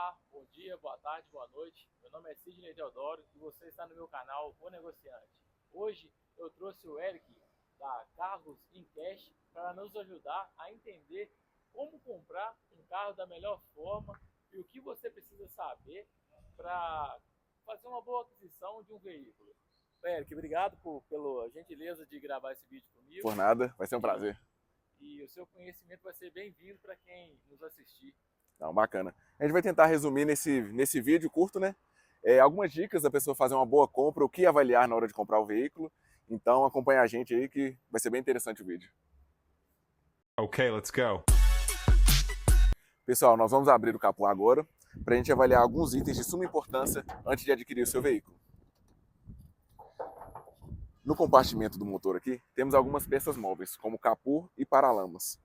Olá, bom dia, boa tarde, boa noite. Meu nome é Sidney Teodoro e você está no meu canal O Negociante. Hoje eu trouxe o Eric da Carros in Cash para nos ajudar a entender como comprar um carro da melhor forma e o que você precisa saber para fazer uma boa aquisição de um veículo. Eric, obrigado pela gentileza de gravar esse vídeo comigo Por nada, vai ser um prazer. e o seu conhecimento vai ser bem-vindo para quem nos assistir. Não, bacana. A gente vai tentar resumir nesse vídeo curto, né? Algumas dicas da pessoa fazer uma boa compra, o que avaliar na hora de comprar o veículo. Então acompanha a gente aí que vai ser bem interessante o vídeo. Okay, let's go. Pessoal, nós vamos abrir o capô agora para a gente avaliar alguns itens de suma importância antes de adquirir o seu veículo. No compartimento do motor aqui, temos algumas peças móveis, como capô e paralamas.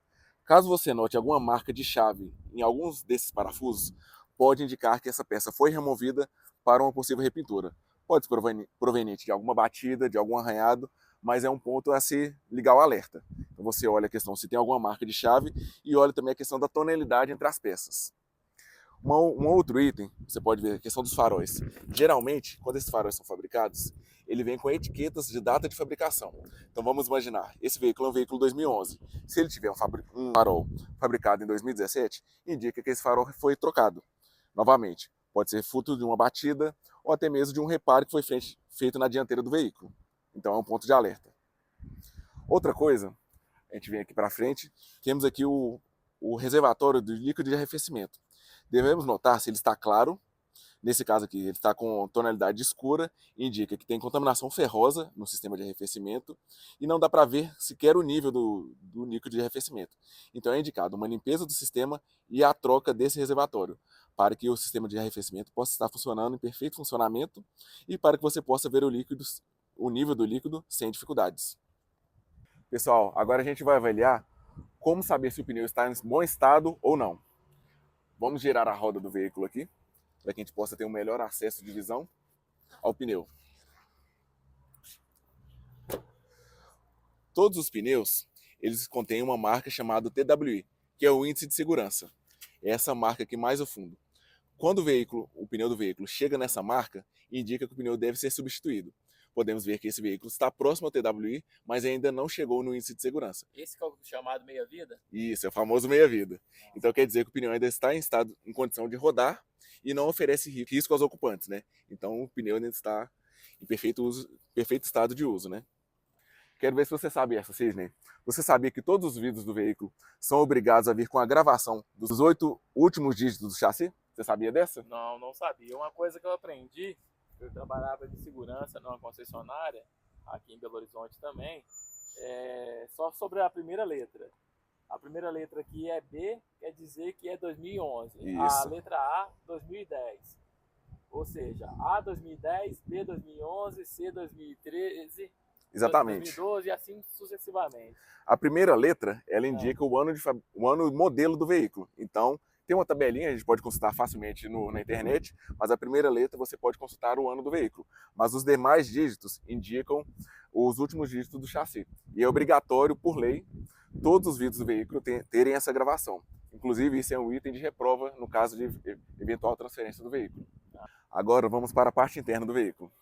Caso você note alguma marca de chave em alguns desses parafusos, pode indicar que essa peça foi removida para uma possível repintura. Pode ser proveniente de alguma batida, de algum arranhado, mas é um ponto a se ligar o alerta. Então você olha a questão se tem alguma marca de chave e olha também a questão da tonalidade entre as peças. Um outro item, você pode ver a questão dos faróis. Geralmente, quando esses faróis são fabricados, ele vem com etiquetas de data de fabricação. Então vamos imaginar, esse veículo é um veículo 2011. Se ele tiver um farol fabricado em 2017, indica que esse farol foi trocado. Novamente, pode ser fruto de uma batida ou até mesmo de um reparo que foi feito na dianteira do veículo. Então é um ponto de alerta. Outra coisa, a gente vem aqui para frente, temos aqui o reservatório do líquido de arrefecimento. Devemos notar se ele está claro. Nesse caso aqui, ele está com tonalidade escura, indica que tem contaminação ferrosa no sistema de arrefecimento e não dá para ver sequer o nível do líquido de arrefecimento. Então é indicado uma limpeza do sistema e a troca desse reservatório, para que o sistema de arrefecimento possa estar funcionando em perfeito funcionamento e para que você possa ver o nível do líquido sem dificuldades. Pessoal, agora a gente vai avaliar como saber se o pneu está em bom estado ou não. Vamos girar a roda do veículo aqui, para que a gente possa ter um melhor acesso de visão ao pneu. Todos os pneus, eles contêm uma marca chamada TWI, que é o índice de segurança. É essa marca aqui mais ao fundo. Quando o pneu do veículo chega nessa marca, indica que o pneu deve ser substituído. Podemos ver que esse veículo está próximo ao TWI, mas ainda não chegou no índice de segurança. Esse que é o chamado meia-vida? Isso, é o famoso meia-vida. Então quer dizer que o pneu ainda está em condição de rodar e não oferece risco aos ocupantes, né? Então o pneu ainda está em perfeito estado de uso, né? Quero ver se você sabe essa, Sidney. Você sabia que todos os vidros do veículo são obrigados a vir com a gravação dos 8 últimos dígitos do chassi? Você sabia dessa? Não, não sabia. Uma coisa que eu aprendi, eu trabalhava de segurança numa concessionária, aqui em Belo Horizonte também, só sobre a primeira letra. A primeira letra aqui é B, quer dizer que é 2011. Isso. A letra A, 2010. Ou seja, A 2010, B 2011, C 2013, Exatamente. 2012 e assim sucessivamente. A primeira letra, ela indica o ano modelo do veículo. Então, tem uma tabelinha, a gente pode consultar facilmente na internet, mas a primeira letra você pode consultar o ano do veículo. Mas os demais dígitos indicam os últimos dígitos do chassi. E é obrigatório, por lei, todos os vidros do veículo terem essa gravação. Inclusive, isso é um item de reprova no caso de eventual transferência do veículo. Agora, vamos para a parte interna do veículo.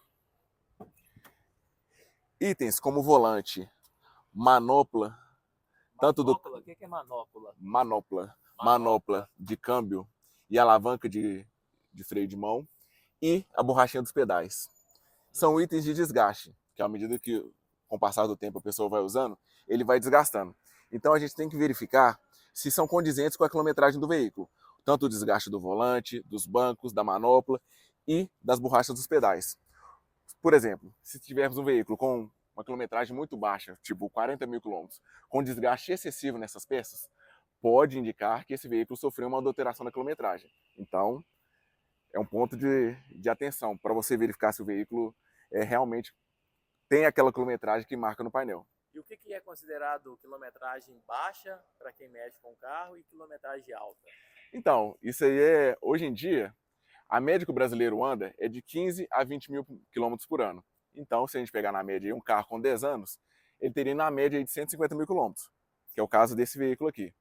Itens como volante, manopla, Manopla? O que é manopla? Manopla de câmbio e alavanca de freio de mão e a borrachinha dos pedais. São itens de desgaste, que à medida que com o passar do tempo a pessoa vai usando, ele vai desgastando. Então a gente tem que verificar se são condizentes com a quilometragem do veículo, tanto o desgaste do volante, dos bancos, da manopla e das borrachas dos pedais. Por exemplo, se tivermos um veículo com uma quilometragem muito baixa, tipo 40 mil quilômetros, com desgaste excessivo nessas peças, pode indicar que esse veículo sofreu uma adulteração da quilometragem. Então, é um ponto de atenção para você verificar se o veículo realmente tem aquela quilometragem que marca no painel. E o que é considerado quilometragem baixa para quem mexe com carro e quilometragem alta? Então, isso aí hoje em dia, a média que o brasileiro anda é de 15 a 20 mil quilômetros por ano. Então, se a gente pegar na média um carro com 10 anos, ele teria na média de 150 mil quilômetros, que é o caso desse veículo aqui.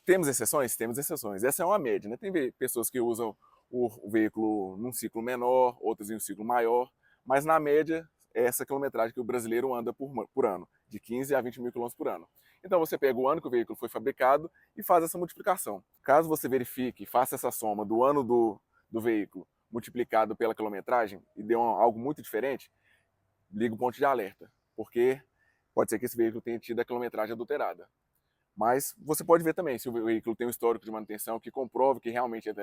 Temos exceções? Temos exceções. Essa é uma média, né? Tem pessoas que usam o veículo num ciclo menor, outras em um ciclo maior, mas na média é essa quilometragem que o brasileiro anda por ano, de 15 a 20 mil quilômetros por ano. Então você pega o ano que o veículo foi fabricado e faz essa multiplicação. Caso você verifique, faça essa soma do ano do veículo multiplicado pela quilometragem e dê algo muito diferente, liga o ponto de alerta, porque pode ser que esse veículo tenha tido a quilometragem adulterada. Mas você pode ver também se o veículo tem um histórico de manutenção que comprove que realmente é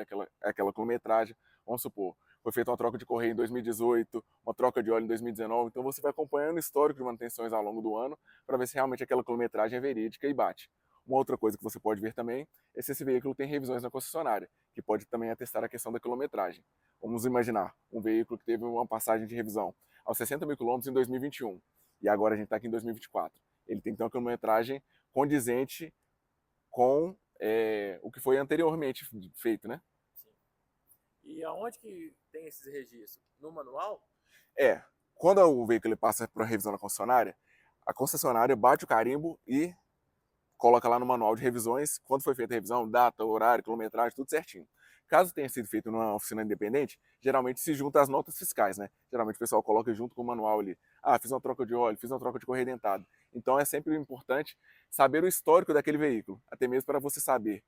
aquela quilometragem. Vamos supor, foi feita uma troca de correia em 2018, uma troca de óleo em 2019, então você vai acompanhando o histórico de manutenções ao longo do ano para ver se realmente aquela quilometragem é verídica e bate. Uma outra coisa que você pode ver também é se esse veículo tem revisões na concessionária, que pode também atestar a questão da quilometragem. Vamos imaginar um veículo que teve uma passagem de revisão aos 60 mil quilômetros em 2021 e agora a gente está aqui em 2024. Ele tem que ter uma quilometragem condizente com o que foi anteriormente feito, né? Sim. E aonde que tem esses registros? No manual? Quando o veículo passa por revisão na concessionária, a concessionária bate o carimbo e coloca lá no manual de revisões, quando foi feita a revisão, data, horário, quilometragem, tudo certinho. Caso tenha sido feito numa oficina independente, geralmente se junta as notas fiscais, né? Geralmente o pessoal coloca junto com o manual ali. Ah, fiz uma troca de óleo, fiz uma troca de correia dentada. Então é sempre importante saber o histórico daquele veículo, até mesmo para você saber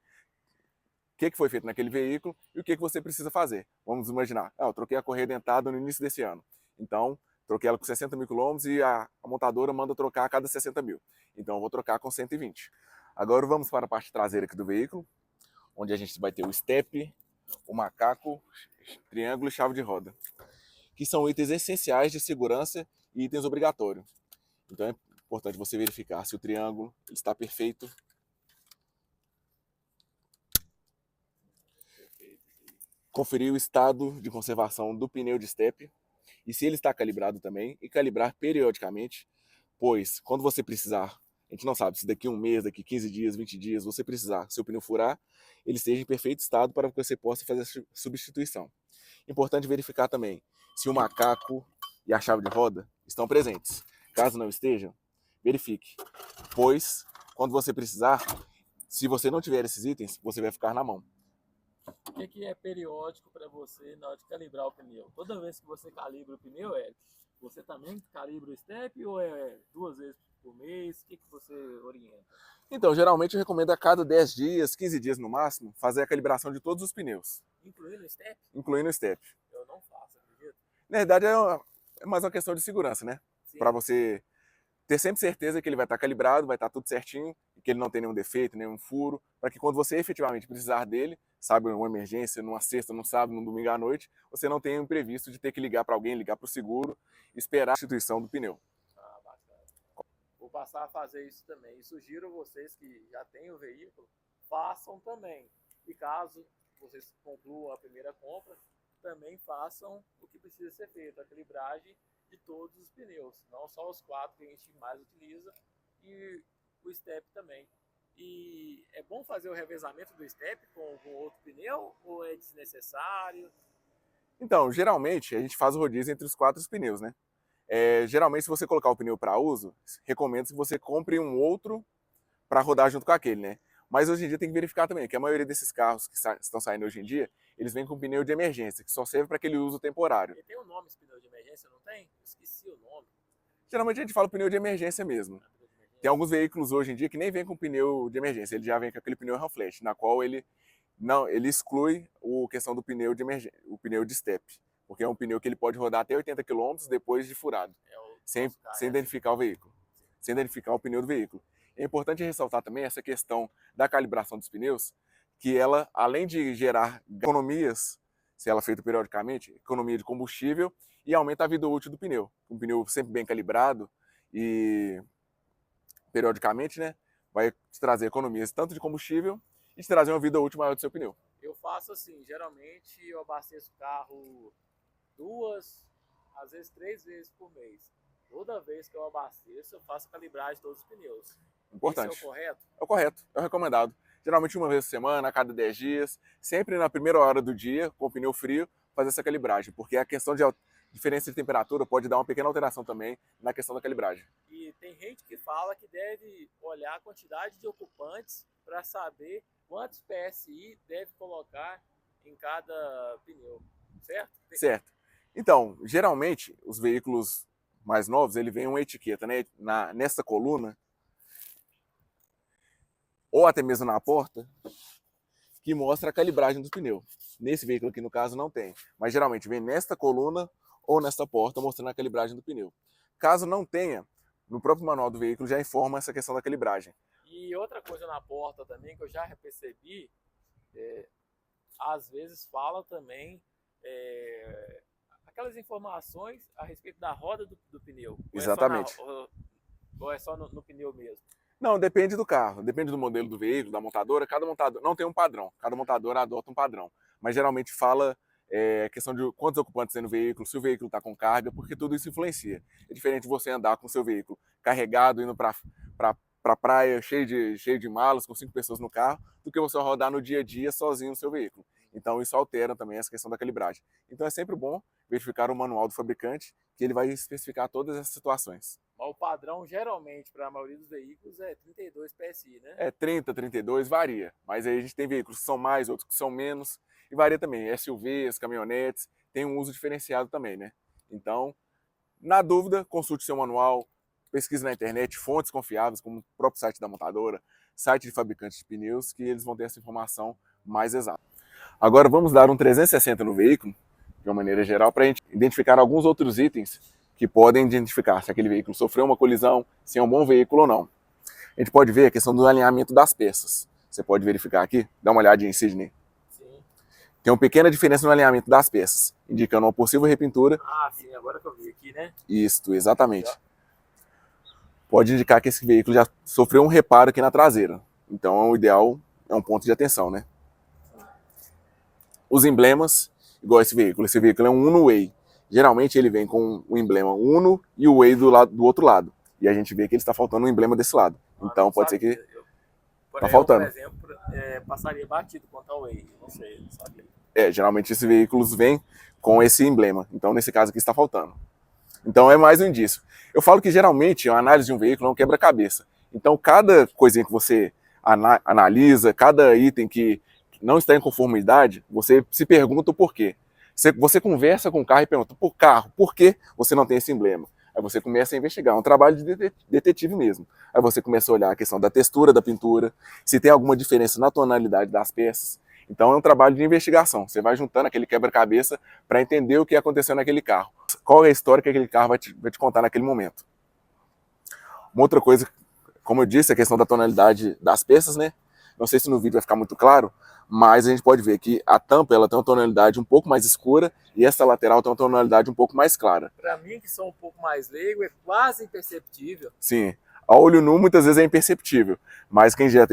o que foi feito naquele veículo e o que você precisa fazer. Vamos imaginar, eu troquei a correia dentada no início desse ano. Então, troquei ela com 60 mil quilômetros e a montadora manda trocar a cada 60 mil. Então, eu vou trocar com 120. Agora vamos para a parte traseira aqui do veículo, onde a gente vai ter o step, o macaco, triângulo e chave de roda, que são itens essenciais de segurança e itens obrigatórios. Então é importante você verificar se o triângulo está perfeito, conferir o estado de conservação do pneu de step e se ele está calibrado também, e calibrar periodicamente, pois quando você precisar, a gente não sabe se daqui a um mês, daqui 15 dias, 20 dias, você precisar, seu pneu furar, ele esteja em perfeito estado para que você possa fazer a substituição. Importante verificar também se o macaco e a chave de roda estão presentes. Caso não estejam, verifique, pois quando você precisar, se você não tiver esses itens, você vai ficar na mão. O que é periódico para você na hora de calibrar o pneu? Toda vez que você calibra o pneu, você também calibra o step ou é 2 vezes por mês? O que você orienta? Então, geralmente eu recomendo a cada 10 dias, 15 dias no máximo, fazer a calibração de todos os pneus. Incluindo o step? Incluindo o step. Eu não faço, acredito. Na verdade, é mais uma questão de segurança, né? Para você ter sempre certeza que ele vai estar calibrado, vai estar tudo certinho, que ele não tem nenhum defeito, nenhum furo, para que quando você efetivamente precisar dele, sabe, uma emergência, numa sexta, num sábado, num domingo à noite, você não tenha um imprevisto de ter que ligar para alguém, ligar para o seguro, esperar a substituição do pneu. Ah, bacana. Vou passar a fazer isso também. E sugiro vocês que já têm o veículo, façam também. E caso vocês concluam a primeira compra, também façam o que precisa ser feito, a calibragem de todos os pneus, não só os 4 que a gente mais utiliza e o step também. E é bom fazer o revezamento do step com outro pneu ou é desnecessário? Então, geralmente a gente faz o rodízio entre os 4 pneus, né? Geralmente, se você colocar o pneu para uso, recomendo que você compre um outro para rodar junto com aquele, né? Mas hoje em dia tem que verificar também que a maioria desses carros que estão saindo hoje em dia, eles vêm com pneu de emergência, que só serve para aquele uso temporário. E tem um nome esse pneu de emergência, não tem? Eu esqueci o nome. Geralmente a gente fala pneu de emergência mesmo. Tem alguns veículos hoje em dia que nem vem com pneu de emergência, ele já vem com aquele pneu run flat, na qual ele exclui a questão do pneu de emergência, o pneu de step, porque é um pneu que ele pode rodar até 80 km depois de furado, sem identificar o veículo, sem identificar o pneu do veículo. É importante ressaltar também essa questão da calibração dos pneus, que ela, além de gerar economias, se ela é feita periodicamente, economia de combustível e aumenta a vida útil do pneu. Um pneu sempre bem calibrado e periodicamente, né, vai te trazer economias tanto de combustível e te trazer uma vida útil maior do seu pneu. Eu faço assim, geralmente eu abasteço o carro 2, às vezes 3 vezes por mês. Toda vez que eu abasteço, eu faço a calibragem de todos os pneus. Importante. Isso é o correto? É o correto, é o recomendado. Geralmente uma vez por semana, a cada 10 dias, sempre na primeira hora do dia, com o pneu frio, fazer essa calibragem, porque a questão de diferença de temperatura pode dar uma pequena alteração também na questão da calibragem. E tem gente que fala que deve olhar a quantidade de ocupantes para saber quantos PSI deve colocar em cada pneu, certo? Certo. Então, geralmente, os veículos mais novos, ele vem uma etiqueta, né, nessa coluna, ou até mesmo na porta, que mostra a calibragem do pneu. Nesse veículo aqui, no caso, não tem. Mas geralmente vem nesta coluna ou nesta porta mostrando a calibragem do pneu. Caso não tenha, no próprio manual do veículo já informa essa questão da calibragem. E outra coisa na porta também que eu já percebi, às vezes fala também aquelas informações a respeito da roda do pneu. Exatamente. Ou é só no pneu mesmo? Não, depende do carro, depende do modelo do veículo, da montadora. Cada montadora não tem um padrão, cada montadora adota um padrão. Mas geralmente fala questão de quantos ocupantes tem no veículo, se o veículo está com carga, porque tudo isso influencia. É diferente você andar com o seu veículo carregado, indo para a praia, cheio de malas, com 5 pessoas no carro, do que você rodar no dia a dia sozinho no seu veículo. Então isso altera também essa questão da calibragem. Então é sempre bom verificar o manual do fabricante, que ele vai especificar todas essas situações. Mas o padrão, geralmente, para a maioria dos veículos, é 32 PSI, né? É 30, 32, varia. Mas aí a gente tem veículos que são mais, outros que são menos. E varia também. SUVs, caminhonetes, tem um uso diferenciado também, né? Então, na dúvida, consulte seu manual, pesquise na internet, fontes confiáveis, como o próprio site da montadora, site de fabricantes de pneus, que eles vão ter essa informação mais exata. Agora vamos dar um 360 no veículo, de uma maneira geral, para a gente identificar alguns outros itens que podem identificar se aquele veículo sofreu uma colisão, se é um bom veículo ou não. A gente pode ver a questão do alinhamento das peças. Você pode verificar aqui, dá uma olhadinha em Sidney. Sim. Tem uma pequena diferença no alinhamento das peças, indicando uma possível repintura. Ah, sim, agora que eu vi aqui, né? Isso, exatamente. Pode indicar que esse veículo já sofreu um reparo aqui na traseira. Então, o ideal é um ponto de atenção, né? Os emblemas, igual esse veículo é um Uno Way. Geralmente ele vem com o emblema Uno e o Way do outro lado. E a gente vê que ele está faltando um emblema desse lado. Então pode ser que tá faltando. Por exemplo, passaria batido quanto ao Way, não sei, não sabia. Geralmente esses veículos vêm com esse emblema. Então nesse caso aqui está faltando. Então é mais um indício. Eu falo que geralmente a análise de um veículo é um quebra-cabeça. Então cada coisinha que você analisa, cada item que não está em conformidade, você se pergunta o porquê. Você conversa com o carro e pergunta, por que você não tem esse emblema? Aí você começa a investigar, é um trabalho de detetive mesmo. Aí você começa a olhar a questão da textura da pintura, se tem alguma diferença na tonalidade das peças. Então é um trabalho de investigação. Você vai juntando aquele quebra-cabeça para entender o que aconteceu naquele carro. Qual é a história que aquele carro vai te contar naquele momento. Uma outra coisa, como eu disse, a questão da tonalidade das peças, né? Não sei se no vídeo vai ficar muito claro, mas a gente pode ver que a tampa ela tem uma tonalidade um pouco mais escura e essa lateral tem uma tonalidade um pouco mais clara. Para mim, que sou um pouco mais leigo, é quase imperceptível. Sim, a olho nu muitas vezes é imperceptível, mas quem já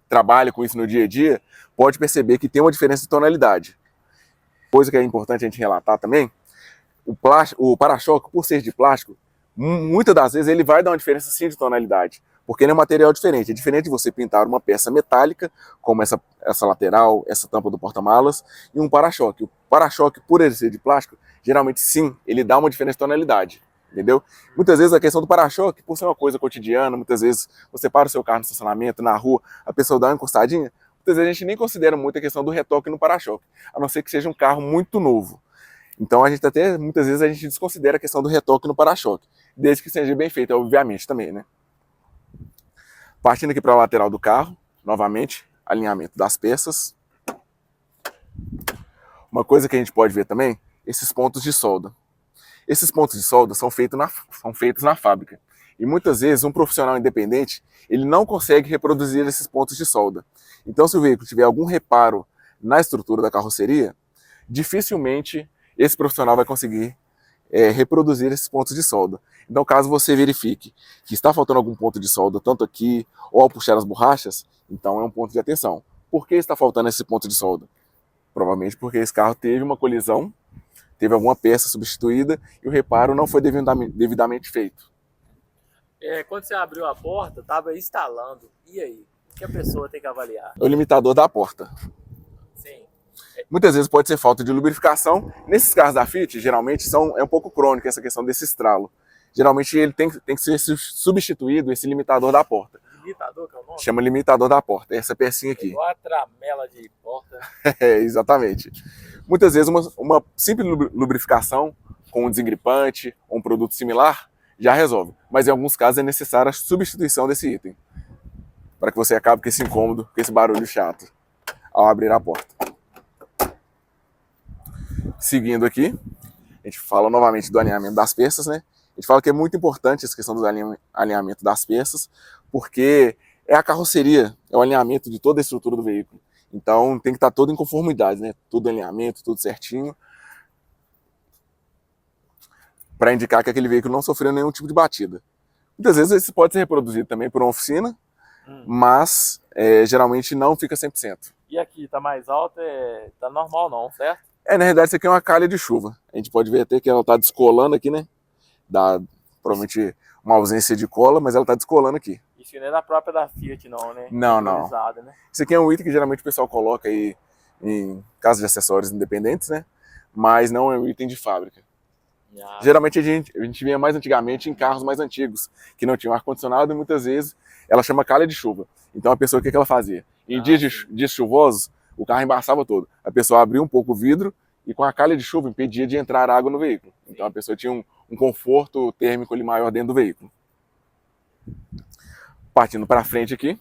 trabalha com isso no dia a dia pode perceber que tem uma diferença de tonalidade. Coisa que é importante a gente relatar também, o para-choque, por ser de plástico, muitas das vezes ele vai dar uma diferença sim de tonalidade, porque ele é um material diferente. É diferente de você pintar uma peça metálica, como essa lateral, essa tampa do porta-malas, e um para-choque. O para-choque, por ele ser de plástico, geralmente sim, ele dá uma diferença de tonalidade, entendeu? Muitas vezes a questão do para-choque, por ser uma coisa cotidiana, muitas vezes você para o seu carro no estacionamento, na rua, a pessoa dá uma encostadinha, muitas vezes a gente nem considera muito a questão do retoque no para-choque, a não ser que seja um carro muito novo. Então muitas vezes a gente desconsidera a questão do retoque no para-choque, desde que seja bem feito, obviamente, também, né? Partindo aqui para a lateral do carro, novamente, alinhamento das peças. Uma coisa que a gente pode ver também, esses pontos de solda. Esses pontos de solda são feitos na fábrica. E muitas vezes um profissional independente, ele não consegue reproduzir esses pontos de solda. Então se o veículo tiver algum reparo na estrutura da carroceria, dificilmente esse profissional vai conseguir reproduzir esses pontos de solda. Então, caso você verifique que está faltando algum ponto de solda, tanto aqui ou ao puxar as borrachas, então é um ponto de atenção. Por que está faltando esse ponto de solda? Provavelmente porque esse carro teve uma colisão, teve alguma peça substituída e o reparo não foi devidamente feito. Quando você abriu a porta, estava instalando. E aí? O que a pessoa tem que avaliar? É o limitador da porta. Sim. Muitas vezes pode ser falta de lubrificação. Nesses carros da Fiat, geralmente é um pouco crônica essa questão desse estralo. Geralmente ele tem que ser substituído, esse limitador da porta. Limitador, que é o nome? Chama limitador da porta, essa pecinha aqui. Igual a tramela de porta. É, exatamente. Muitas vezes uma simples lubrificação com um desengripante ou um produto similar já resolve. Mas em alguns casos é necessária a substituição desse item, para que você acabe com esse incômodo, com esse barulho chato ao abrir a porta. Seguindo aqui, a gente fala novamente do alinhamento das peças, né? A gente fala que é muito importante essa questão do alinhamento das peças, porque é a carroceria, é o alinhamento de toda a estrutura do veículo. Então tem que estar todo em conformidade, né? Tudo alinhamento, tudo certinho, para indicar que aquele veículo não sofreu nenhum tipo de batida. Muitas vezes isso pode ser reproduzido também por uma oficina, mas geralmente não fica 100%. E aqui, tá mais alto, tá normal não, certo? Na realidade isso aqui é uma calha de chuva. A gente pode ver até que ela está descolando aqui, né? Dá provavelmente uma ausência de cola, mas ela está descolando aqui. Isso não é da própria da Fiat não, né? Não, não. Né? Isso aqui é um item que geralmente o pessoal coloca aí em casas de acessórios independentes, né? Mas não é um item de fábrica. Geralmente a gente via mais antigamente em carros mais antigos, que não tinham ar-condicionado, e muitas vezes ela chama calha de chuva. Então a pessoa, o que ela fazia? Em dias chuvosos, o carro embaçava todo. A pessoa abria um pouco o vidro e com a calha de chuva impedia de entrar água no veículo. Então a pessoa tinha um conforto térmico ali maior dentro do veículo. Partindo para frente aqui,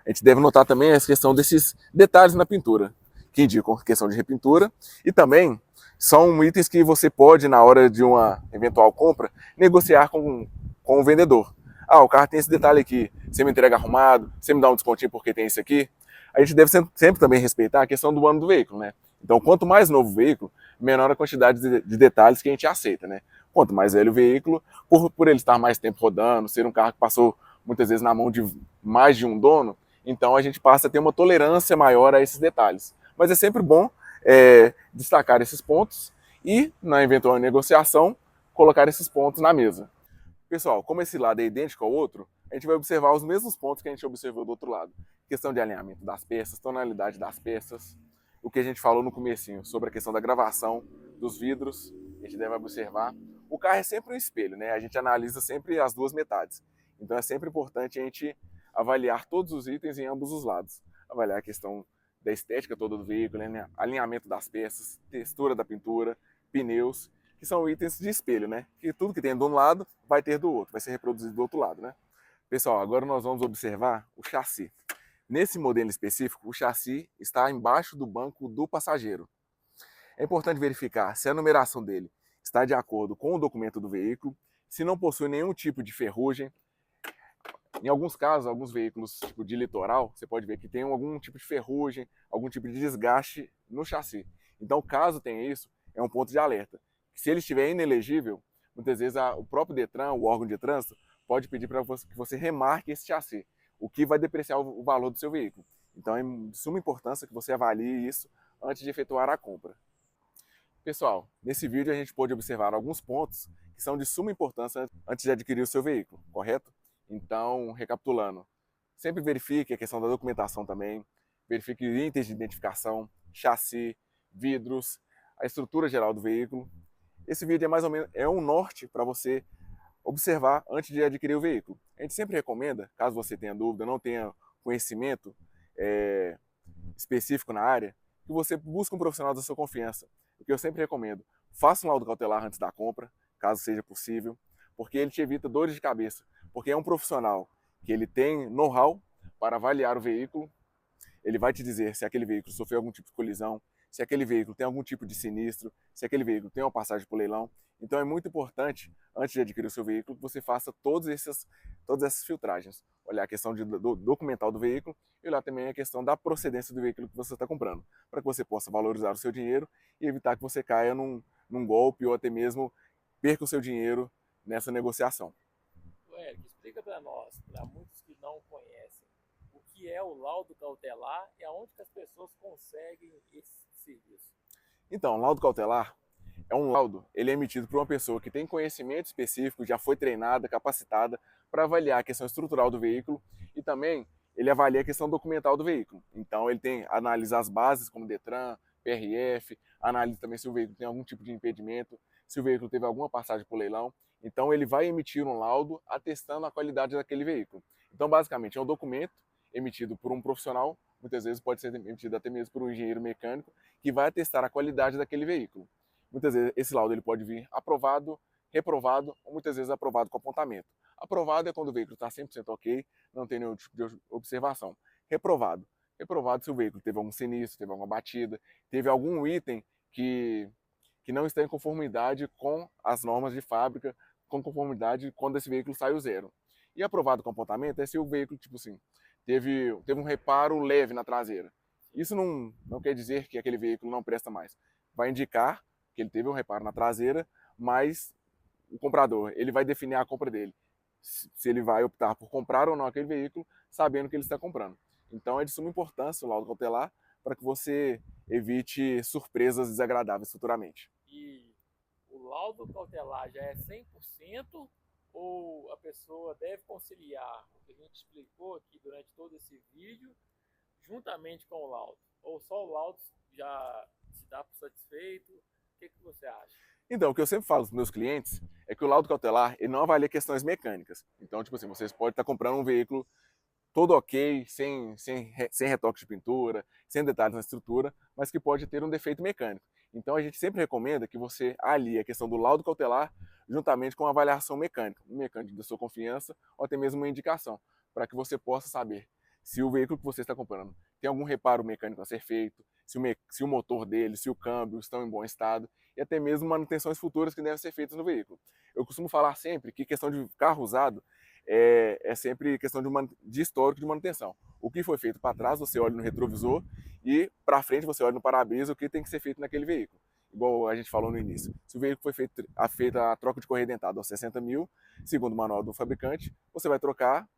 a gente deve notar também a questão desses detalhes na pintura, que indicam a questão de repintura, e também são itens que você pode, na hora de uma eventual compra, negociar com o vendedor. O carro tem esse detalhe aqui, você me entrega arrumado, você me dá um descontinho porque tem esse aqui. A gente deve sempre também respeitar a questão do ano do veículo, né? Então, quanto mais novo o veículo, menor a quantidade de detalhes que a gente aceita, né? Quanto mais velho o veículo, por ele estar mais tempo rodando, ser um carro que passou muitas vezes na mão de mais de um dono, então a gente passa a ter uma tolerância maior a esses detalhes. Mas é sempre bom destacar esses pontos e, na eventual negociação, colocar esses pontos na mesa. Pessoal, como esse lado é idêntico ao outro, a gente vai observar os mesmos pontos que a gente observou do outro lado. Questão de alinhamento das peças, tonalidade das peças, o que a gente falou no comecinho sobre a questão da gravação dos vidros, a gente deve observar. O carro é sempre um espelho, né? A gente analisa sempre as duas metades. Então é sempre importante a gente avaliar todos os itens em ambos os lados. Avaliar a questão da estética toda do veículo, né? Alinhamento das peças, textura da pintura, pneus, que são itens de espelho, né? Que tudo que tem de um lado vai ter do outro, vai ser reproduzido do outro lado, né? Pessoal, agora nós vamos observar o chassi. Nesse modelo específico, o chassi está embaixo do banco do passageiro. É importante verificar se a numeração dele está de acordo com o documento do veículo, se não possui nenhum tipo de ferrugem. Em alguns casos, alguns veículos tipo de litoral, você pode ver que tem algum tipo de ferrugem, algum tipo de desgaste no chassi. Então, caso tenha isso, é um ponto de alerta. Se ele estiver inelegível, muitas vezes o próprio Detran, o órgão de trânsito, pode pedir para que você remarque esse chassi, o que vai depreciar o valor do seu veículo. Então, é de suma importância que você avalie isso antes de efetuar a compra. Pessoal, nesse vídeo a gente pôde observar alguns pontos que são de suma importância antes de adquirir o seu veículo, correto? Então, recapitulando, sempre verifique a questão da documentação também, verifique itens de identificação, chassi, vidros, a estrutura geral do veículo. Esse vídeo é mais ou menos um norte para você observar antes de adquirir o veículo. A gente sempre recomenda, caso você tenha dúvida, não tenha conhecimento específico na área, que você busque um profissional da sua confiança. O que eu sempre recomendo, faça um laudo cautelar antes da compra, caso seja possível, porque ele te evita dores de cabeça. Porque é um profissional que ele tem know-how para avaliar o veículo, ele vai te dizer se aquele veículo sofreu algum tipo de colisão, se aquele veículo tem algum tipo de sinistro, se aquele veículo tem uma passagem por leilão. Então é muito importante, antes de adquirir o seu veículo, que você faça todas essas filtragens. Olhar a questão documental do veículo e olhar também a questão da procedência do veículo que você está comprando, para que você possa valorizar o seu dinheiro e evitar que você caia num golpe ou até mesmo perca o seu dinheiro nessa negociação. Eric, explica para nós, para muitos que não conhecem, o que é o laudo cautelar e aonde que as pessoas conseguem esse serviço. Então, laudo cautelar é um laudo, ele é emitido por uma pessoa que tem conhecimento específico, já foi treinada, capacitada para avaliar a questão estrutural do veículo e também ele avalia a questão documental do veículo. Então, ele analisa as bases como Detran, PRF, analisa também se o veículo tem algum tipo de impedimento, se o veículo teve alguma passagem por leilão. Então ele vai emitir um laudo atestando a qualidade daquele veículo. Então, basicamente, é um documento emitido por um profissional, muitas vezes pode ser emitido até mesmo por um engenheiro mecânico, que vai atestar a qualidade daquele veículo. Muitas vezes esse laudo ele pode vir aprovado, reprovado, ou muitas vezes aprovado com apontamento. Aprovado é quando o veículo está 100% ok, não tem nenhum tipo de observação. Reprovado. Reprovado se o veículo teve algum sinistro, teve alguma batida, teve algum item que não está em conformidade com as normas de fábrica, com conformidade quando esse veículo saiu zero. E aprovado com apontamento é se o veículo, tipo assim, teve um reparo leve na traseira. Isso não quer dizer que aquele veículo não presta mais. Vai indicar que ele teve um reparo na traseira, mas o comprador ele vai definir a compra dele, se ele vai optar por comprar ou não aquele veículo, sabendo que ele está comprando. Então é de suma importância o laudo cautelar para que você evite surpresas desagradáveis futuramente. E o laudo cautelar já é 100% ou a pessoa deve conciliar o que a gente explicou aqui durante todo esse vídeo juntamente com o laudo? Ou só o laudo já se dá por satisfeito? O que você acha? Então, o que eu sempre falo para os meus clientes é que o laudo cautelar ele não avalia questões mecânicas. Então, tipo assim, vocês podem estar comprando um veículo todo ok, sem retoque de pintura, sem detalhes na estrutura, mas que pode ter um defeito mecânico. Então a gente sempre recomenda que você alie a questão do laudo cautelar juntamente com a avaliação mecânica, um mecânico da sua confiança ou até mesmo uma indicação, para que você possa saber se o veículo que você está comprando tem algum reparo mecânico a ser feito, se o motor dele, se o câmbio estão em bom estado e até mesmo manutenções futuras que devem ser feitas no veículo. Eu costumo falar sempre que questão de carro usado é sempre questão de histórico de manutenção. O que foi feito para trás, você olha no retrovisor e para frente você olha no para-brisa o que tem que ser feito naquele veículo. Igual a gente falou no início. Se o veículo foi feita a troca de correia dentada aos 60 mil, segundo o manual do fabricante, você vai trocar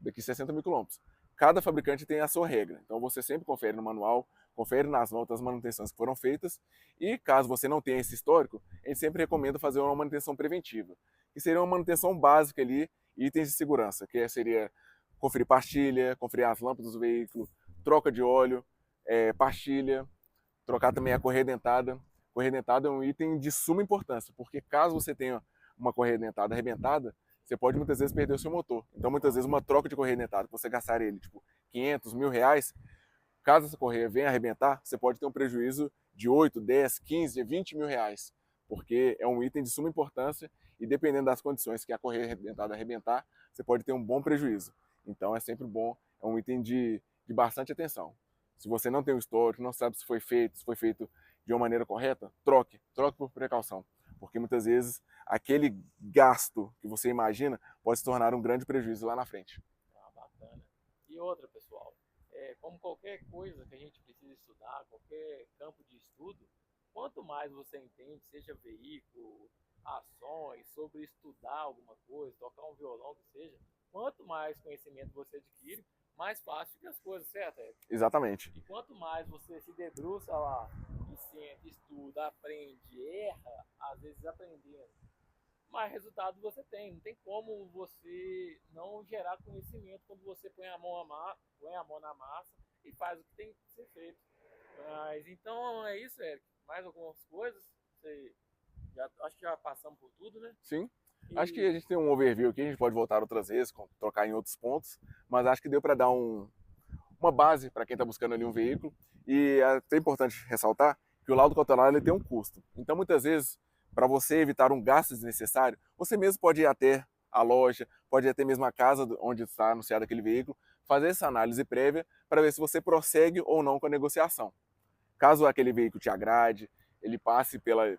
daqui 60 mil quilômetros. Cada fabricante tem a sua regra. Então você sempre confere no manual, confere nas notas as manutenções que foram feitas e caso você não tenha esse histórico, a gente sempre recomenda fazer uma manutenção preventiva, que seria uma manutenção básica ali, itens de segurança, que seria conferir pastilha, conferir as lâmpadas do veículo, troca de óleo, pastilha, trocar também a correia dentada. Correia dentada é um item de suma importância, porque caso você tenha uma correia dentada arrebentada, você pode muitas vezes perder o seu motor. Então, muitas vezes, uma troca de correia dentada, você gastar ele, tipo, 500, R$ 1.000, caso essa correia venha arrebentar, você pode ter um prejuízo de 8, 10, 15, 20 mil reais, porque é um item de suma importância e dependendo das condições que a correia dentada arrebentar, você pode ter um bom prejuízo. Então, é sempre bom, é um item de bastante atenção. Se você não tem o histórico, não sabe se foi feito de uma maneira correta, troque por precaução. Porque muitas vezes aquele gasto que você imagina pode se tornar um grande prejuízo lá na frente. Ah, bacana. E outra, pessoal, como qualquer coisa que a gente precisa estudar, qualquer campo de estudo, quanto mais você entende, seja veículo, ações, sobre estudar alguma coisa, tocar um violão, que seja, quanto mais conhecimento você adquire, mais fácil fica as coisas, certo? Exatamente. E quanto mais você se debruça lá e senta, estuda, aprende, erra, às vezes aprendendo, mais resultado você tem. Não tem como você não gerar conhecimento quando você põe a mão na massa e faz o que tem que ser feito. Mas então é isso, Eric. Mais algumas coisas? Acho que já passamos por tudo, né? Sim. Acho que a gente tem um overview aqui, a gente pode voltar outras vezes, trocar em outros pontos, mas acho que deu para dar uma base para quem está buscando ali um veículo. E é até importante ressaltar que o laudo cautelar ele tem um custo. Então, muitas vezes, para você evitar um gasto desnecessário, você mesmo pode ir até a loja, pode ir até mesmo a casa onde está anunciado aquele veículo, fazer essa análise prévia para ver se você prossegue ou não com a negociação. Caso aquele veículo te agrade, ele passe pela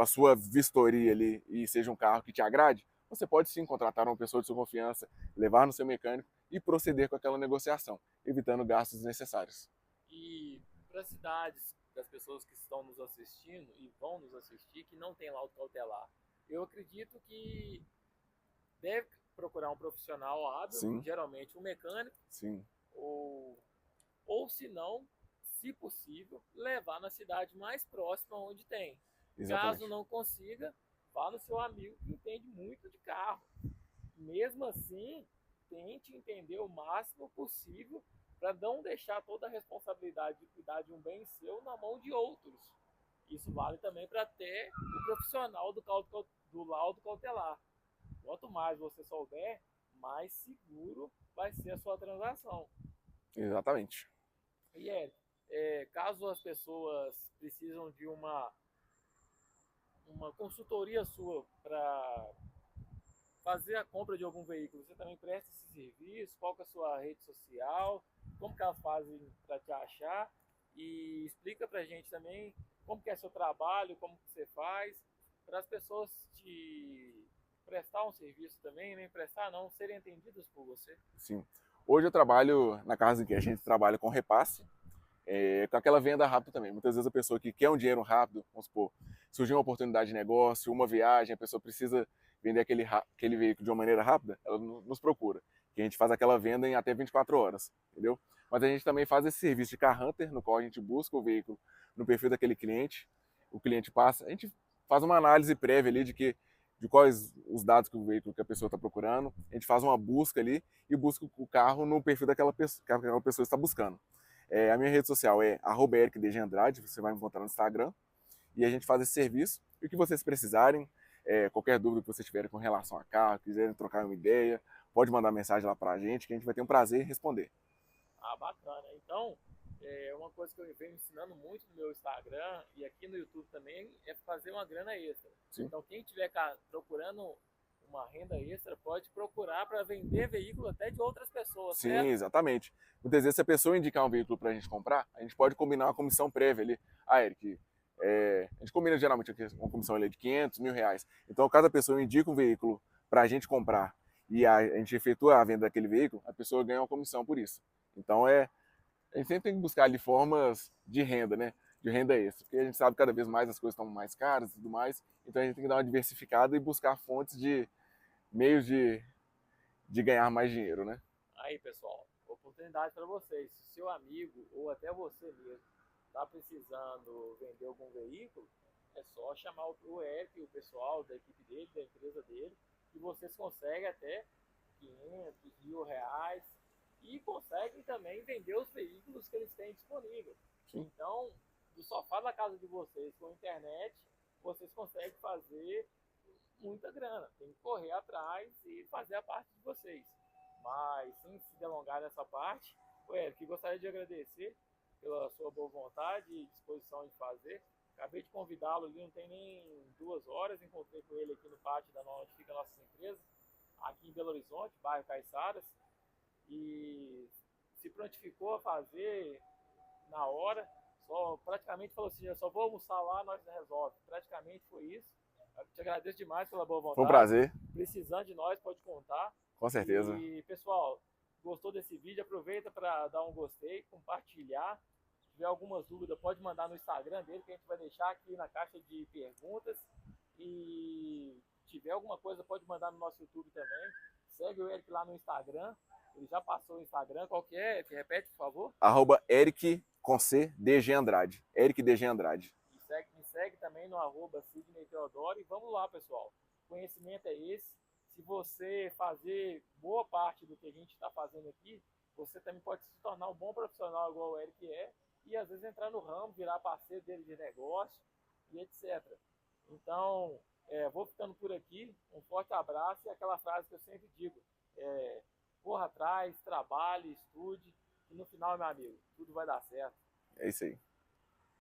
sua vistoria ali e seja um carro que te agrade, você pode sim contratar uma pessoa de sua confiança, levar no seu mecânico e proceder com aquela negociação, evitando gastos desnecessários. E para cidades das pessoas que estão nos assistindo e vão nos assistir que não tem laudo cautelar, eu acredito que deve procurar um profissional hábil, Sim. geralmente um mecânico, Sim. ou se não, se possível, levar na cidade mais próxima onde tem. Exatamente. Caso não consiga, vá no seu amigo que entende muito de carro. Mesmo assim, tente entender o máximo possível para não deixar toda a responsabilidade de cuidar de um bem seu na mão de outros. Isso vale também para até o profissional do laudo cautelar. Quanto mais você souber, mais seguro vai ser a sua transação. Exatamente. E caso as pessoas precisam de uma consultoria sua para fazer a compra de algum veículo, você também presta esse serviço? Qual que é a sua rede social? Como que elas fazem para te achar? E explica para a gente também como que é seu trabalho, como que você faz, para as pessoas te prestar um serviço também, nem prestar não, serem atendidas por você. Sim. Hoje eu trabalho na Carlos Cash, a gente trabalha com repasse, com aquela venda rápida também. Muitas vezes a pessoa que quer um dinheiro rápido, vamos supor, surgiu uma oportunidade de negócio, uma viagem, a pessoa precisa vender aquele veículo de uma maneira rápida, ela nos procura. Que a gente faz aquela venda em até 24 horas, entendeu? Mas a gente também faz esse serviço de car hunter, no qual a gente busca o veículo no perfil daquele cliente, o cliente passa, a gente faz uma análise prévia ali de quais os dados que o veículo que a pessoa está procurando, a gente faz uma busca ali e busca o carro no perfil daquela pessoa que aquela pessoa está buscando. A minha rede social é @ericdgandrade, você vai me encontrar no Instagram, e a gente faz esse serviço. E o que vocês precisarem, qualquer dúvida que vocês tiverem com relação a carro, quiserem trocar uma ideia, pode mandar mensagem lá para a gente, que a gente vai ter um prazer em responder. Ah, bacana. Então, uma coisa que eu venho ensinando muito no meu Instagram e aqui no YouTube também é fazer uma grana extra. Sim. Então, quem estiver procurando uma renda extra, pode procurar para vender veículo até de outras pessoas, Sim, certo? exatamente. Muitas vezes, se a pessoa indicar um veículo para a gente comprar, a gente pode combinar uma comissão prévia ali. Ah, Eric, a gente combina geralmente uma comissão ali de 500, R$ 1.000. Então, cada pessoa indica um veículo para a gente comprar e a gente efetua a venda daquele veículo, a pessoa ganha uma comissão por isso. Então, a gente sempre tem que buscar ali formas de renda, né? De renda extra, porque a gente sabe que cada vez mais as coisas estão mais caras e tudo mais, então a gente tem que dar uma diversificada e buscar fontes de meios de ganhar mais dinheiro, né? Aí, pessoal, oportunidade para vocês. Se o seu amigo ou até você mesmo está precisando vender algum veículo, é só chamar o Eric, o pessoal da equipe dele, da empresa dele, que vocês conseguem até 500, R$ 1.000 e conseguem também vender os veículos que eles têm disponíveis. Sim. Então, do sofá da casa de vocês com a internet, vocês conseguem fazer muita grana. Tem que correr atrás e fazer a parte de vocês. Mas, sem se delongar nessa parte, Eric, gostaria de agradecer pela sua boa vontade e disposição de fazer. Acabei de convidá-lo ali, não tem nem 2 horas, encontrei com ele aqui no pátio onde fica nossas empresas, aqui em Belo Horizonte, bairro Caiçaras, e se prontificou a fazer na hora, praticamente falou assim, eu só vou almoçar lá, nós resolve. Praticamente foi isso. Eu te agradeço demais pela boa vontade. Foi um prazer. Precisando de nós, pode contar. Com certeza. E, pessoal, gostou desse vídeo? Aproveita para dar um gostei, compartilhar. Se tiver algumas dúvidas, pode mandar no Instagram dele, que a gente vai deixar aqui na caixa de perguntas. E se tiver alguma coisa, pode mandar no nosso YouTube também. Segue o Eric lá no Instagram. Ele já passou o Instagram. Qual que é? Repete, por favor. @Eric com C, DG Andrade. Eric DG Andrade. Me segue também no @Sidney Teodoro. E vamos lá, pessoal. O conhecimento é esse. Se você fazer boa parte do que a gente está fazendo aqui, você também pode se tornar um bom profissional igual o Eric é, e às vezes entrar no ramo, virar parceiro dele de negócio e etc. Então, vou ficando por aqui. Um forte abraço e aquela frase que eu sempre digo, corra atrás, trabalhe, estude, e no final, meu amigo, tudo vai dar certo. É isso aí.